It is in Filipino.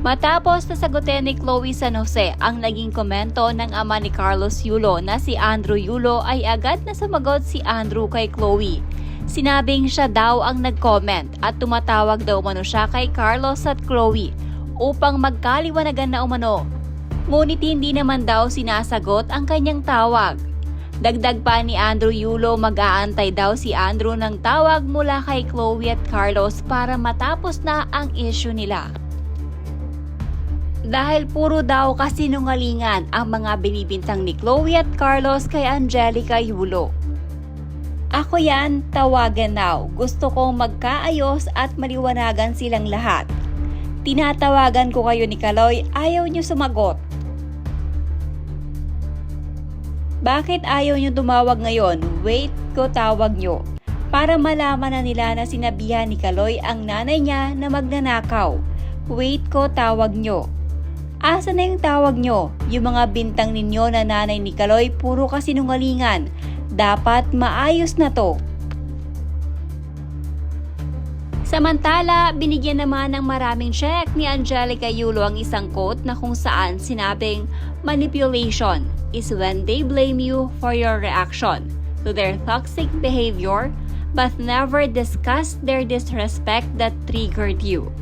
Matapos nasagutin ni Chloe San Jose ang naging komento ng ama ni Carlos Yulo na si Andrew Yulo ay agad na sumagot si Andrew kay Chloe. Sinabing siya daw ang nag-comment at tumatawag daw umano siya kay Carlos at Chloe upang magkaliwanagan na umano. Ngunit hindi naman daw sinasagot ang kanyang tawag. Dagdag pa ni Andrew Yulo, mag-aantay daw si Andrew ng tawag mula kay Chloe at Carlos para matapos na ang issue nila. Dahil puro daw kasinungalingan ang mga binibintang ni Chloe at Carlos kay Angelica Yulo. Ako yan, tawagan now. Gusto kong magkaayos at maliwanagan silang lahat. Tinatawagan ko kayo ni Kaloy, ayaw niyo sumagot. Bakit ayaw niyo tumawag ngayon? Wait ko tawag niyo. Para malaman na nila na sinabihan ni Kaloy ang nanay niya na magnanakaw. Wait ko tawag niyo. Asa na yung tawag nyo? Yung mga bintang ninyo na nanay ni Kaloy puro kasinungalingan. Dapat maayos na to. Samantala, binigyan naman ng maraming check ni Angelica Yulo ang isang quote na kung saan sinabing manipulation is when they blame you for your reaction to their toxic behavior but never discuss their disrespect that triggered you.